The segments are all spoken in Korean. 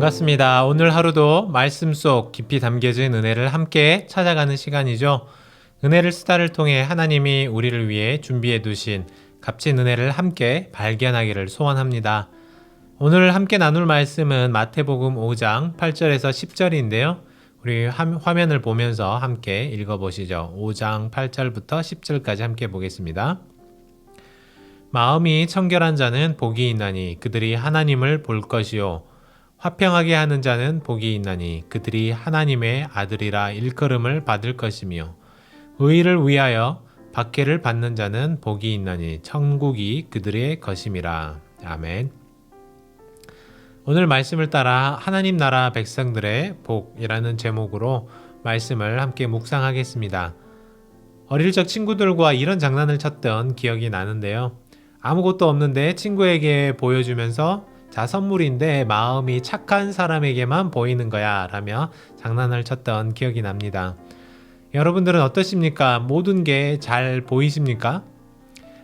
반갑습니다. 오늘 하루도 말씀 속 깊이 담겨진 은혜를 함께 찾아가는 시간이죠. 은혜를 수다를 통해 하나님이 우리를 위해 준비해 두신 값진 은혜를 함께 발견하기를 소원합니다. 오늘 함께 나눌 말씀은 마태복음 5장 8절에서 10절인데요. 우리 화면을 보면서 함께 읽어보시죠. 5장 8절부터 10절까지 함께 보겠습니다. 마음이 청결한 자는 복이 있나니 그들이 하나님을 볼 것이요 화평하게 하는 자는 복이 있나니 그들이 하나님의 아들이라 일컬음을 받을 것이며 의를 위하여 박해를 받는 자는 복이 있나니 천국이 그들의 것임이라. 아멘. 오늘 말씀을 따라 하나님 나라 백성들의 복이라는 제목으로 말씀을 함께 묵상하겠습니다. 어릴 적 친구들과 이런 장난을 쳤던 기억이 나는데요. 아무것도 없는데 친구에게 보여주면서 자, 선물인데 마음이 착한 사람에게만 보이는 거야 라며 장난을 쳤던 기억이 납니다. 여러분들은 어떠십니까? 모든 게 잘 보이십니까?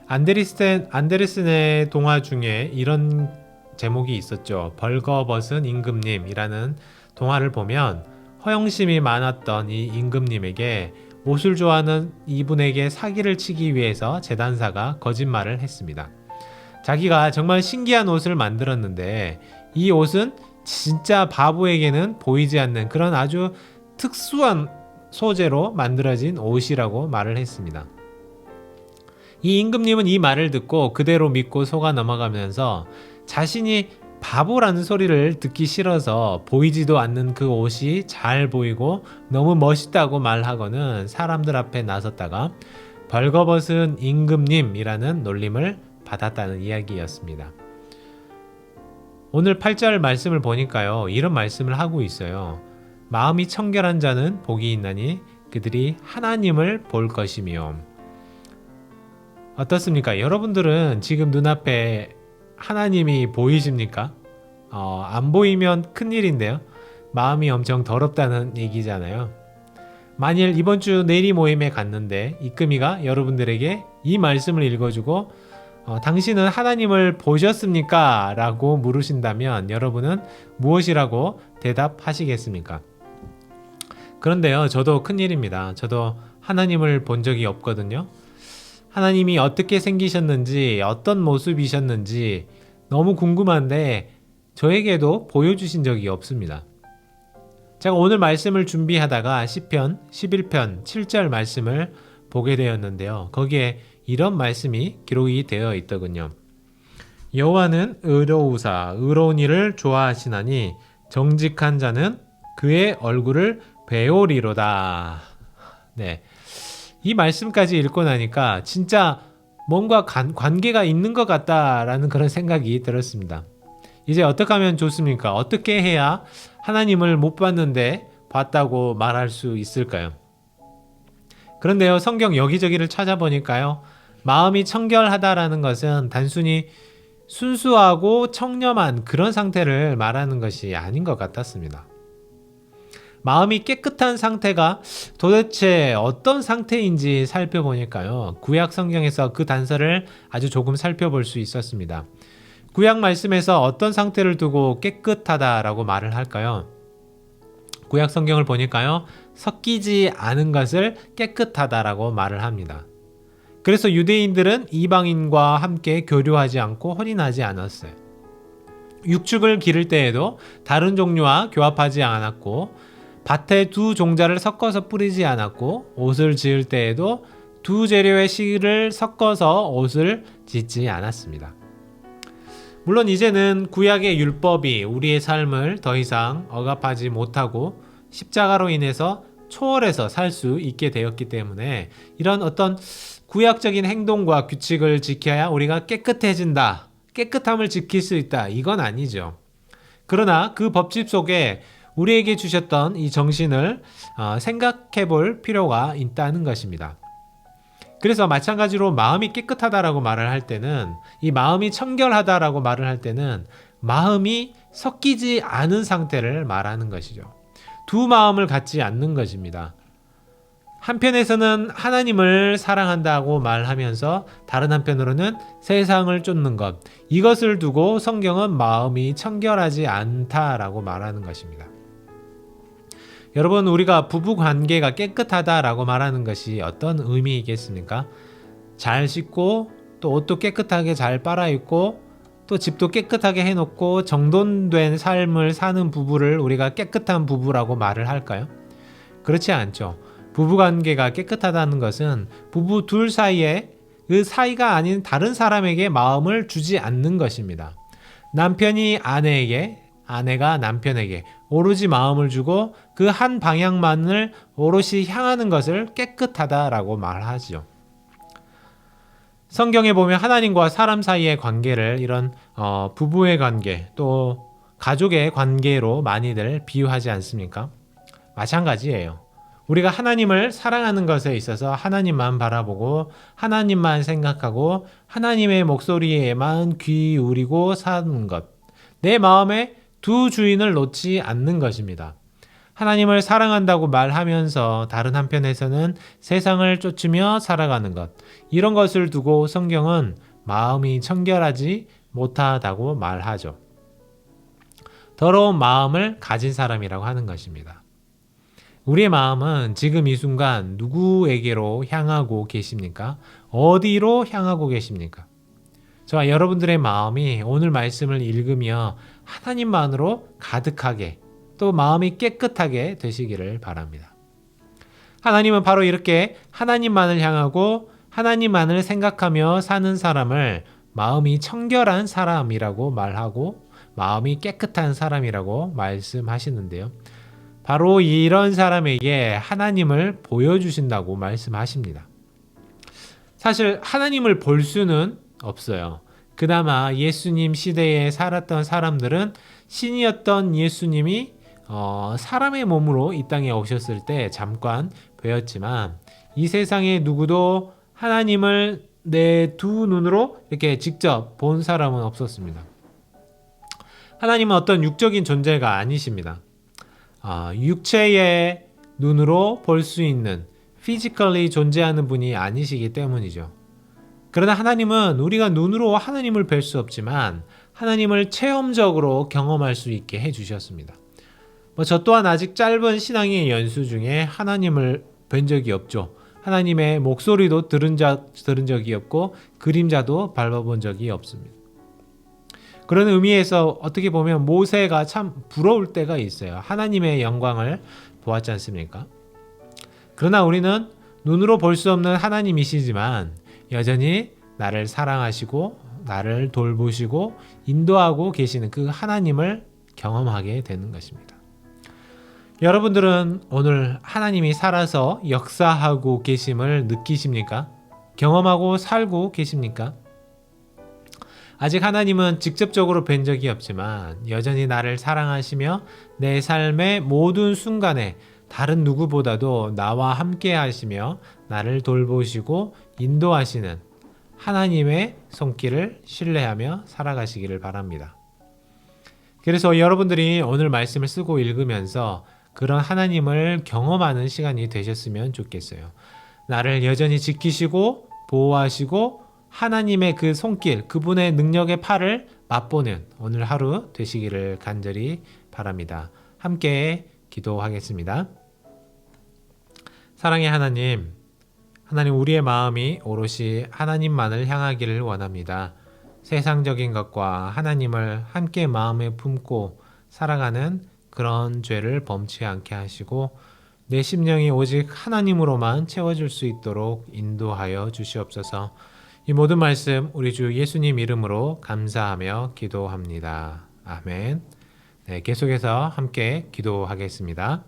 안데르센의 동화 중에 이런 제목이 있었죠. 벌거벗은 임금님이라는 동화를 보면 허영심이 많았던 이 임금님에게 옷을 좋아하는 이분에게 사기를 치기 위해서 제단사가 거짓말을 했습니다. 자기가 정말 신기한 옷을 만들었는데 이 옷은 진짜 바보에게는 보이지 않는 그런 아주 특수한 소재로 만들어진 옷이라고 말을 했습니다. 이 임금님은 이 말을 듣고 그대로 믿고 속아 넘어가면서 자신이 바보라는 소리를 듣기 싫어서 보이지도 않는 그 옷이 잘 보이고 너무 멋있다고 말하고는 사람들 앞에 나섰다가 벌거벗은 임금님이라는 놀림을 받았다는 이야기였습니다. 오늘 8절 말씀을 보니까요, 이런 말씀을 하고 있어요. 마음이 청결한 자는 복이 있나니 그들이 하나님을 볼 것이며. 어떻습니까? 여러분들은 지금 눈앞에 하나님이 보이십니까? 안 보이면 큰일인데요. 마음이 엄청 더럽다는 얘기잖아요. 만일 이번 주 내리 모임에 갔는데 이금희가 여러분들에게 이 말씀을 읽어주고 당신은 하나님을 보셨습니까? 라고 물으신다면 여러분은 무엇이라고 대답하시겠습니까? 그런데요, 저도 큰일입니다. 저도 하나님을 본 적이 없거든요. 하나님이 어떻게 생기셨는지, 어떤 모습이셨는지 너무 궁금한데 저에게도 보여주신 적이 없습니다. 제가 오늘 말씀을 준비하다가 시편 11편 7절 말씀을 보게 되었는데요. 거기에 이런 말씀이 기록이 되어 있더군요. 여호와는 의로우사 의로운 일을 좋아하시나니 정직한 자는 그의 얼굴을 배우리로다. 네, 이 말씀까지 읽고 나니까 진짜 뭔가 관계가 있는 것 같다라는 그런 생각이 들었습니다. 이제 어떻게 하면 좋습니까? 어떻게 해야 하나님을 못 봤는데 봤다고 말할 수 있을까요? 그런데요, 성경 여기저기를 찾아보니까요, 마음이 청결하다라는 것은 단순히 순수하고 청렴한 그런 상태를 말하는 것이 아닌 것 같았습니다. 마음이 깨끗한 상태가 도대체 어떤 상태인지 살펴보니까요, 구약 성경에서 그 단서를 아주 조금 살펴볼 수 있었습니다. 구약 말씀에서 어떤 상태를 두고 깨끗하다라고 말을 할까요? 구약 성경을 보니까요, 섞이지 않은 것을 깨끗하다라고 말을 합니다. 그래서 유대인들은 이방인과 함께 교류하지 않고 혼인하지 않았어요. 육축을 기를 때에도 다른 종류와 교합하지 않았고, 밭에 두 종자를 섞어서 뿌리지 않았고, 옷을 지을 때에도 두 재료의 실을 섞어서 옷을 짓지 않았습니다. 물론 이제는 구약의 율법이 우리의 삶을 더 이상 억압하지 못하고 십자가로 인해서 초월해서 살 수 있게 되었기 때문에 이런 어떤 구약적인 행동과 규칙을 지켜야 우리가 깨끗해진다, 깨끗함을 지킬 수 있다, 이건 아니죠. 그러나 그 법칙 속에 우리에게 주셨던 이 정신을 생각해 볼 필요가 있다는 것입니다. 그래서 마찬가지로 마음이 깨끗하다라고 말을 할 때는, 이 마음이 청결하다라고 말을 할 때는 마음이 섞이지 않은 상태를 말하는 것이죠. 두 마음을 갖지 않는 것입니다. 한편에서는 하나님을 사랑한다고 말하면서 다른 한편으로는 세상을 쫓는 것, 이것을 두고 성경은 마음이 청결하지 않다라고 말하는 것입니다. 여러분, 우리가 부부 관계가 깨끗하다라고 말하는 것이 어떤 의미이겠습니까? 잘 씻고 또 옷도 깨끗하게 잘 빨아입고 또 집도 깨끗하게 해놓고 정돈된 삶을 사는 부부를 우리가 깨끗한 부부라고 말을 할까요? 그렇지 않죠. 부부관계가 깨끗하다는 것은 부부 둘 사이에 그 사이가 아닌 다른 사람에게 마음을 주지 않는 것입니다. 남편이 아내에게, 아내가 남편에게 오로지 마음을 주고 그 한 방향만을 오롯이 향하는 것을 깨끗하다라고 말하죠. 성경에 보면 하나님과 사람 사이의 관계를 이런 부부의 관계 또 가족의 관계로 많이들 비유하지 않습니까? 마찬가지예요. 우리가 하나님을 사랑하는 것에 있어서 하나님만 바라보고 하나님만 생각하고 하나님의 목소리에만 귀 기울이고 사는 것. 내 마음에 두 주인을 놓지 않는 것입니다. 하나님을 사랑한다고 말하면서 다른 한편에서는 세상을 쫓으며 살아가는 것. 이런 것을 두고 성경은 마음이 청결하지 못하다고 말하죠. 더러운 마음을 가진 사람이라고 하는 것입니다. 우리의 마음은 지금 이 순간 누구에게로 향하고 계십니까? 어디로 향하고 계십니까? 저와 여러분들의 마음이 오늘 말씀을 읽으며 하나님만으로 가득하게 또 마음이 깨끗하게 되시기를 바랍니다. 하나님은 바로 이렇게 하나님만을 향하고 하나님만을 생각하며 사는 사람을 마음이 청결한 사람이라고 말하고 마음이 깨끗한 사람이라고 말씀하시는데요. 바로 이런 사람에게 하나님을 보여주신다고 말씀하십니다. 사실 하나님을 볼 수는 없어요. 그나마 예수님 시대에 살았던 사람들은 신이었던 예수님이 사람의 몸으로 이 땅에 오셨을 때 잠깐 뵈었지만 이 세상에 누구도 하나님을 내 두 눈으로 이렇게 직접 본 사람은 없었습니다. 하나님은 어떤 육적인 존재가 아니십니다. 육체의 눈으로 볼 수 있는 physically 존재하는 분이 아니시기 때문이죠. 그러나 하나님은 우리가 눈으로 하나님을 뵐 수 없지만 하나님을 체험적으로 경험할 수 있게 해주셨습니다. 저 또한 아직 짧은 신앙의 연수 중에 하나님을 뵌 적이 없죠. 하나님의 목소리도 들은 적이 없고 그림자도 밟아본 적이 없습니다. 그런 의미에서 어떻게 보면 모세가 참 부러울 때가 있어요. 하나님의 영광을 보았지 않습니까? 그러나 우리는 눈으로 볼 수 없는 하나님이시지만 여전히 나를 사랑하시고 나를 돌보시고 인도하고 계시는 그 하나님을 경험하게 되는 것입니다. 여러분들은 오늘 하나님이 살아서 역사하고 계심을 느끼십니까? 경험하고 살고 계십니까? 아직 하나님은 직접적으로 뵌 적이 없지만 여전히 나를 사랑하시며 내 삶의 모든 순간에 다른 누구보다도 나와 함께 하시며 나를 돌보시고 인도하시는 하나님의 손길을 신뢰하며 살아가시기를 바랍니다. 그래서 여러분들이 오늘 말씀을 쓰고 읽으면서 그런 하나님을 경험하는 시간이 되셨으면 좋겠어요. 나를 여전히 지키시고 보호하시고 하나님의 그 손길, 그분의 능력의 팔을 맛보는 오늘 하루 되시기를 간절히 바랍니다. 함께 기도하겠습니다. 사랑의 하나님, 우리의 마음이 오롯이 하나님만을 향하기를 원합니다. 세상적인 것과 하나님을 함께 마음에 품고 살아가는 그런 죄를 범치 않게 하시고 내 심령이 오직 하나님으로만 채워질 수 있도록 인도하여 주시옵소서. 이 모든 말씀 우리 주 예수님 이름으로 감사하며 기도합니다. 아멘. 네, 계속해서 함께 기도하겠습니다.